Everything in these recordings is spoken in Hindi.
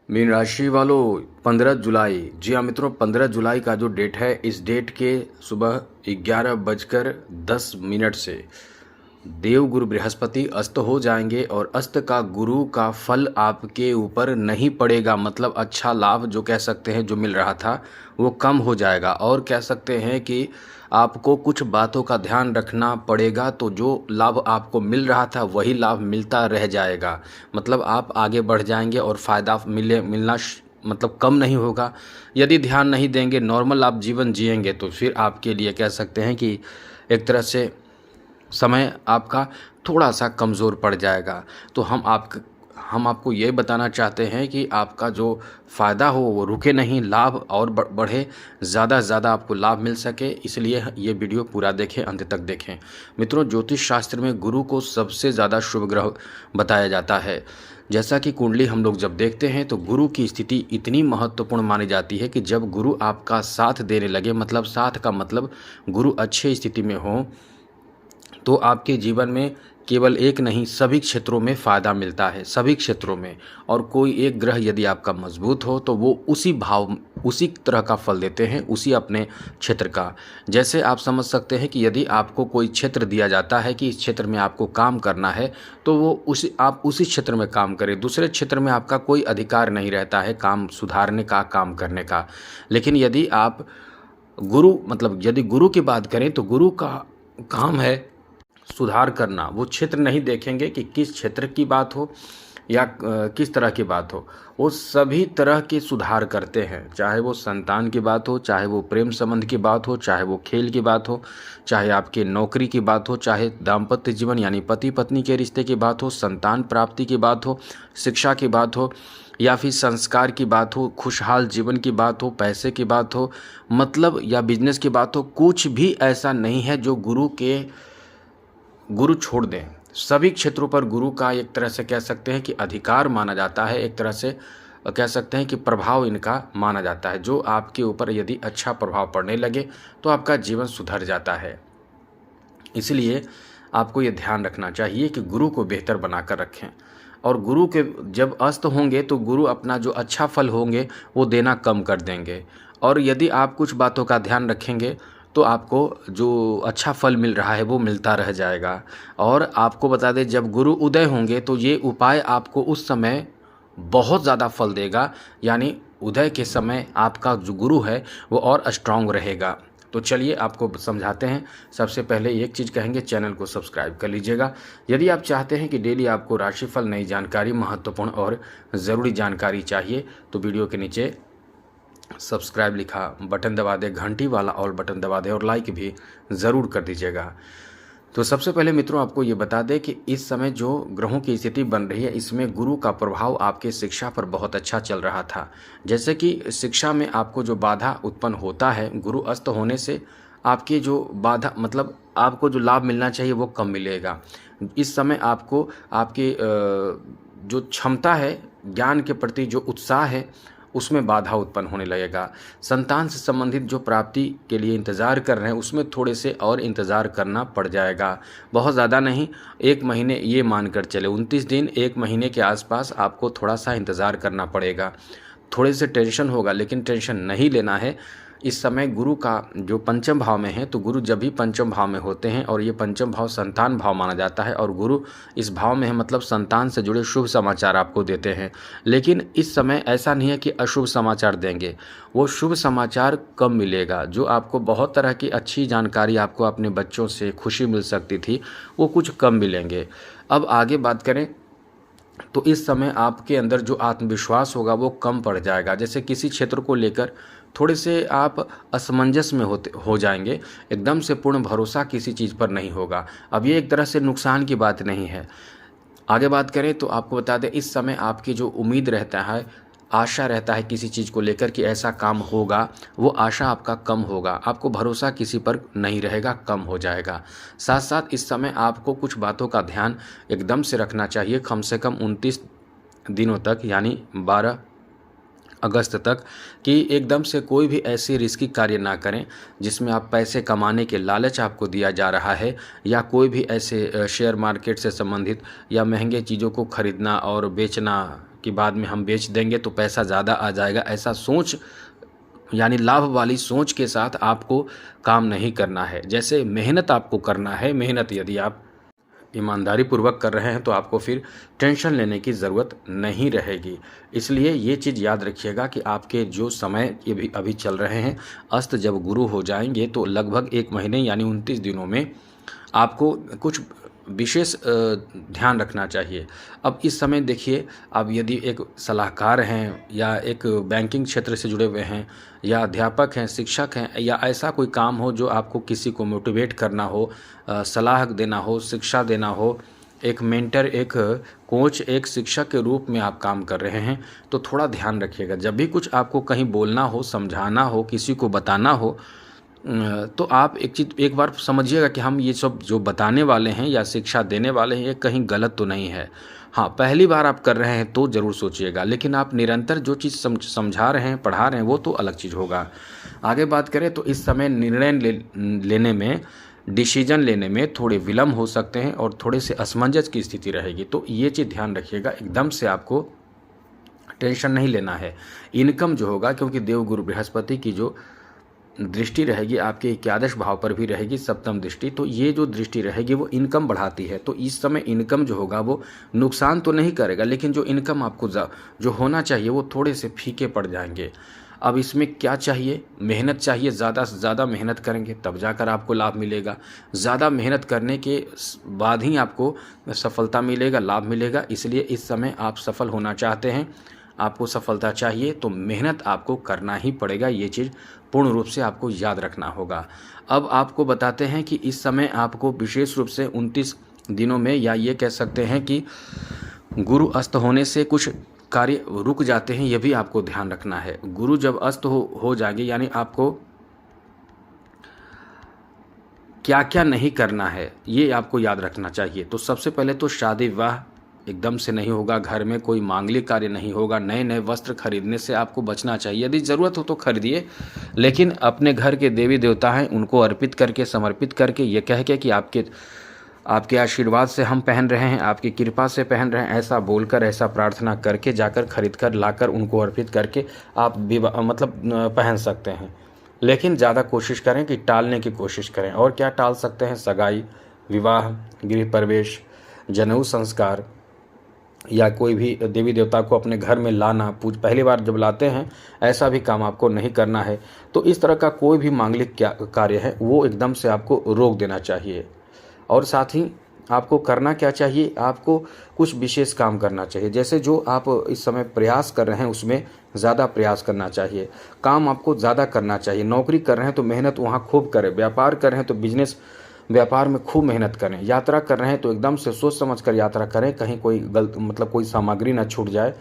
मीन राशि वालों 15 जुलाई, जी हाँ मित्रों, 15 जुलाई का जो डेट है, इस डेट के सुबह 11:10 से देवगुरु बृहस्पति अस्त हो जाएंगे और अस्त का गुरु का फल आपके ऊपर नहीं पड़ेगा। मतलब अच्छा लाभ जो कह सकते हैं जो मिल रहा था वो कम हो जाएगा, और कह सकते हैं कि आपको कुछ बातों का ध्यान रखना पड़ेगा। तो जो लाभ आपको मिल रहा था वही लाभ मिलता रह जाएगा। मतलब आप आगे बढ़ जाएंगे और फ़ायदा मिलना मतलब कम नहीं होगा। यदि ध्यान नहीं देंगे, नॉर्मल आप जीवन जिएंगे, तो फिर आपके लिए कह सकते हैं कि एक तरह से समय आपका थोड़ा सा कमज़ोर पड़ जाएगा। तो हम आपको ये बताना चाहते हैं कि आपका जो फ़ायदा हो वो रुके नहीं, लाभ और बढ़े, ज़्यादा से ज़्यादा आपको लाभ मिल सके। इसलिए ये वीडियो पूरा देखें, अंत तक देखें। मित्रों, ज्योतिष शास्त्र में गुरु को सबसे ज़्यादा शुभ ग्रह बताया जाता है। जैसा कि कुंडली हम लोग जब देखते हैं तो गुरु की स्थिति इतनी महत्वपूर्ण मानी जाती है कि जब गुरु आपका साथ देने लगे, मतलब साथ का मतलब गुरु अच्छी स्थिति में हो, तो आपके जीवन में केवल एक नहीं, सभी क्षेत्रों में फ़ायदा मिलता है, सभी क्षेत्रों में। और कोई एक ग्रह यदि आपका मजबूत हो तो वो उसी तरह का फल देते हैं, उसी अपने क्षेत्र का। जैसे आप समझ सकते हैं कि यदि आपको कोई क्षेत्र दिया जाता है कि इस क्षेत्र में आपको काम करना है, तो वो आप उसी क्षेत्र में काम करें। दूसरे क्षेत्र में आपका कोई अधिकार नहीं रहता है काम सुधारने का, काम करने का। लेकिन यदि आप यदि गुरु की बात करें तो गुरु का काम है सुधार करना। वो क्षेत्र नहीं देखेंगे कि किस क्षेत्र की बात हो या किस तरह की बात हो, वो सभी तरह के सुधार करते हैं। चाहे वो संतान की बात हो, चाहे वो प्रेम संबंध की बात हो, चाहे वो खेल की बात हो, चाहे आपके नौकरी की बात हो, चाहे दाम्पत्य जीवन यानी पति पत्नी के रिश्ते की बात हो, संतान प्राप्ति की बात हो, शिक्षा की बात हो, या फिर संस्कार की बात हो, खुशहाल जीवन की बात हो, पैसे की बात हो, मतलब या बिजनेस की बात हो। कुछ भी ऐसा नहीं है जो गुरु छोड़ दें। सभी क्षेत्रों पर गुरु का एक तरह से कह सकते हैं कि अधिकार माना जाता है, एक तरह से कह सकते हैं कि प्रभाव इनका माना जाता है। जो आपके ऊपर यदि अच्छा प्रभाव पड़ने लगे तो आपका जीवन सुधर जाता है। इसलिए आपको ये ध्यान रखना चाहिए कि गुरु को बेहतर बनाकर रखें। और गुरु के जब अस्त होंगे तो गुरु अपना जो अच्छा फल होंगे वो देना कम कर देंगे। और यदि आप कुछ बातों का ध्यान रखेंगे तो आपको जो अच्छा फल मिल रहा है वो मिलता रह जाएगा। और आपको बता दें, जब गुरु उदय होंगे तो ये उपाय आपको उस समय बहुत ज़्यादा फल देगा। यानी उदय के समय आपका जो गुरु है वो और स्ट्रांग रहेगा। तो चलिए आपको समझाते हैं। सबसे पहले एक चीज़ कहेंगे, चैनल को सब्सक्राइब कर लीजिएगा। यदि आप चाहते हैं कि डेली आपको राशिफल, नई जानकारी, महत्वपूर्ण और ज़रूरी जानकारी चाहिए तो वीडियो के नीचे सब्सक्राइब लिखा बटन दबा दें, घंटी वाला और बटन दबा दें और लाइक भी ज़रूर कर दीजिएगा। तो सबसे पहले मित्रों आपको ये बता दें कि इस समय जो ग्रहों की स्थिति बन रही है, इसमें गुरु का प्रभाव आपके शिक्षा पर बहुत अच्छा चल रहा था। जैसे कि शिक्षा में आपको जो बाधा उत्पन्न होता है, गुरु अस्त होने से आपकी जो बाधा मतलब आपको जो लाभ मिलना चाहिए वो कम मिलेगा। इस समय आपको आपकी जो क्षमता है, ज्ञान के प्रति जो उत्साह है, उसमें बाधा उत्पन्न होने लगेगा। संतान से संबंधित जो प्राप्ति के लिए इंतज़ार कर रहे हैं उसमें थोड़े से और इंतज़ार करना पड़ जाएगा। बहुत ज़्यादा नहीं, 1 महीने ये मानकर चले, 29 दिन 1 महीने के आसपास आपको थोड़ा सा इंतज़ार करना पड़ेगा। थोड़े से टेंशन होगा, लेकिन टेंशन नहीं लेना है। इस समय गुरु का जो पंचम भाव में है, तो गुरु जब भी पंचम भाव में होते हैं, और ये पंचम भाव संतान भाव माना जाता है, और गुरु इस भाव में है मतलब संतान से जुड़े शुभ समाचार आपको देते हैं। लेकिन इस समय ऐसा नहीं है कि अशुभ समाचार देंगे, वो शुभ समाचार कम मिलेगा। जो आपको बहुत तरह की अच्छी जानकारी आपको अपने बच्चों से खुशी मिल सकती थी, वो कुछ कम मिलेंगे। अब आगे बात करें तो इस समय आपके अंदर जो आत्मविश्वास होगा वो कम पड़ जाएगा। जैसे किसी क्षेत्र को लेकर थोड़े से आप असमंजस में हो जाएंगे, एकदम से पूर्ण भरोसा किसी चीज़ पर नहीं होगा। अब ये एक तरह से नुकसान की बात नहीं है। आगे बात करें तो आपको बता दें, इस समय आपकी जो उम्मीद रहता है, आशा रहता है किसी चीज़ को लेकर कि ऐसा काम होगा, वो आशा आपका कम होगा। आपको भरोसा किसी पर नहीं रहेगा, कम हो जाएगा। साथ साथ इस समय आपको कुछ बातों का ध्यान एकदम से रखना चाहिए, कम से कम 29 दिनों तक, यानी 12 अगस्त तक, कि एकदम से कोई भी ऐसी रिस्की कार्य ना करें जिसमें आप पैसे कमाने के लालच आपको दिया जा रहा है, या कोई भी ऐसे शेयर मार्केट से संबंधित या महंगे चीज़ों को खरीदना और बेचना कि बाद में हम बेच देंगे तो पैसा ज़्यादा आ जाएगा, ऐसा सोच यानी लाभ वाली सोच के साथ आपको काम नहीं करना है। जैसे मेहनत आपको करना है, मेहनत यदि आप ईमानदारी पूर्वक कर रहे हैं तो आपको फिर टेंशन लेने की ज़रूरत नहीं रहेगी। इसलिए ये चीज़ याद रखिएगा कि आपके जो समय ये भी अभी चल रहे हैं, अस्त जब गुरु हो जाएंगे तो लगभग 1 महीने यानी 29 दिनों में आपको कुछ विशेष ध्यान रखना चाहिए। अब इस समय देखिए, अब यदि एक सलाहकार हैं या एक बैंकिंग क्षेत्र से जुड़े हुए हैं या अध्यापक हैं, शिक्षक हैं, या ऐसा कोई काम हो जो आपको किसी को मोटिवेट करना हो, सलाह देना हो, शिक्षा देना हो, एक मेंटर, एक कोच, एक शिक्षक के रूप में आप काम कर रहे हैं, तो थोड़ा ध्यान रखिएगा। जब भी कुछ आपको कहीं बोलना हो, समझाना हो, किसी को बताना हो, तो आप एक बार समझिएगा कि हम ये सब जो बताने वाले हैं या शिक्षा देने वाले हैं, ये कहीं गलत तो नहीं है। हाँ, पहली बार आप कर रहे हैं तो ज़रूर सोचिएगा, लेकिन आप निरंतर जो चीज़ समझा रहे हैं, पढ़ा रहे हैं, वो तो अलग चीज़ होगा। आगे बात करें तो इस समय निर्णय लेने में, डिसीजन लेने में थोड़े विलम्ब हो सकते हैं और थोड़े से असमंजस की स्थिति रहेगी, तो ये चीज़ ध्यान रखिएगा। एकदम से आपको टेंशन नहीं लेना है। इनकम जो होगा, क्योंकि देवगुरु बृहस्पति की जो दृष्टि रहेगी आपके एकादश भाव पर भी रहेगी, सप्तम दृष्टि, तो ये जो दृष्टि रहेगी वो इनकम बढ़ाती है। तो इस समय इनकम जो होगा वो नुकसान तो नहीं करेगा, लेकिन जो इनकम आपको जो होना चाहिए वो थोड़े से फीके पड़ जाएंगे। अब इसमें क्या चाहिए? मेहनत चाहिए। ज़्यादा से ज़्यादा मेहनत करेंगे तब जाकर आपको लाभ मिलेगा। ज़्यादा मेहनत करने के बाद ही आपको सफलता मिलेगा, लाभ मिलेगा। इसलिए इस समय आप सफल होना चाहते हैं, आपको सफलता चाहिए, तो मेहनत आपको करना ही पड़ेगा। ये चीज़ पूर्ण रूप से आपको याद रखना होगा। अब आपको बताते हैं कि इस समय आपको विशेष रूप से 29 दिनों में, या ये कह सकते हैं कि गुरु अस्त होने से कुछ कार्य रुक जाते हैं, ये भी आपको ध्यान रखना है। गुरु जब अस्त हो जाएंगे, यानी आपको क्या क्या नहीं करना है ये आपको याद रखना चाहिए। तो सबसे पहले तो शादी विवाह एकदम से नहीं होगा, घर में कोई मांगलिक कार्य नहीं होगा, नए नए वस्त्र खरीदने से आपको बचना चाहिए। यदि ज़रूरत हो तो खरीदिए, लेकिन अपने घर के देवी देवता हैं उनको अर्पित करके, समर्पित करके, ये कह के कि आपके आशीर्वाद से हम पहन रहे हैं, आपकी कृपा से पहन रहे हैं, ऐसा बोलकर, ऐसा प्रार्थना करके, जाकर खरीद कर लाकर उनको अर्पित करके आप पहन सकते हैं। लेकिन ज़्यादा कोशिश करें कि टालने की कोशिश करें। और क्या टाल सकते हैं? सगाई, विवाह, गृह प्रवेश, जनेऊ संस्कार, या कोई भी देवी देवता को अपने घर में लाना, पहली बार जब लाते हैं ऐसा भी काम आपको नहीं करना है। तो इस तरह का कोई भी मांगलिक कार्य है वो एकदम से आपको रोक देना चाहिए। और साथ ही आपको करना क्या चाहिए? आपको कुछ विशेष काम करना चाहिए। जैसे जो आप इस समय प्रयास कर रहे हैं उसमें ज़्यादा प्रयास करना चाहिए, काम आपको ज़्यादा करना चाहिए। नौकरी कर रहे हैं तो मेहनत वहाँ खूब करें, व्यापार कर रहे हैं तो व्यापार में खूब मेहनत करें, यात्रा कर रहे हैं तो एकदम से सोच समझ कर यात्रा करें, कहीं कोई कोई सामग्री ना छूट जाए।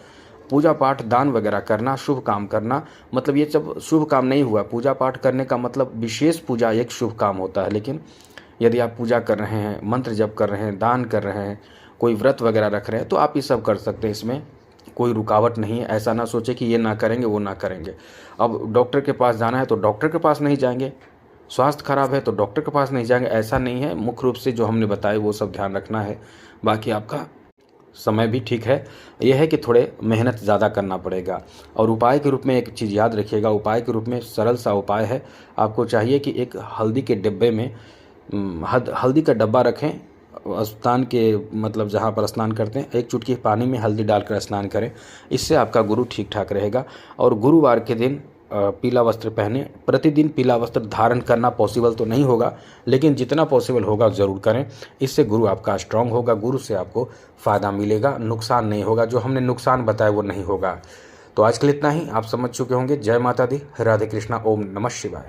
पूजा पाठ, दान वगैरह करना, शुभ काम करना, मतलब ये सब शुभ काम नहीं हुआ। पूजा पाठ करने का मतलब विशेष पूजा एक शुभ काम होता है, लेकिन यदि आप पूजा कर रहे हैं, मंत्र जप कर रहे हैं, दान कर रहे हैं, कोई व्रत वगैरह रख रहे हैं, तो आप ये सब कर सकते हैं। इसमें कोई रुकावट नहीं है। ऐसा ना सोचे कि ये ना करेंगे, वो ना करेंगे। अब डॉक्टर के पास जाना है तो डॉक्टर के पास नहीं जाएंगे, स्वास्थ्य खराब है तो डॉक्टर के पास नहीं जाएंगे, ऐसा नहीं है। मुख्य रूप से जो हमने बताया वो सब ध्यान रखना है। बाकी आपका समय भी ठीक है। यह है कि थोड़े मेहनत ज़्यादा करना पड़ेगा। और उपाय के रूप में एक चीज़ याद रखिएगा, उपाय के रूप में सरल सा उपाय है। आपको चाहिए कि एक हल्दी के डिब्बे में हल्दी का डब्बा रखें, स्नान के जहाँ पर स्नान करते हैं, एक चुटकी पानी में हल्दी डालकर स्नान करें। इससे आपका गुरु ठीक ठाक रहेगा। और गुरुवार के दिन पीला वस्त्र पहने। प्रतिदिन पीला वस्त्र धारण करना पॉसिबल तो नहीं होगा, लेकिन जितना पॉसिबल होगा ज़रूर करें। इससे गुरु आपका स्ट्रांग होगा, गुरु से आपको फ़ायदा मिलेगा, नुकसान नहीं होगा। जो हमने नुकसान बताया वो नहीं होगा। तो आज के लिए इतना ही। आप समझ चुके होंगे। जय माता दी, राधे कृष्णा, ओम नमः शिवाय।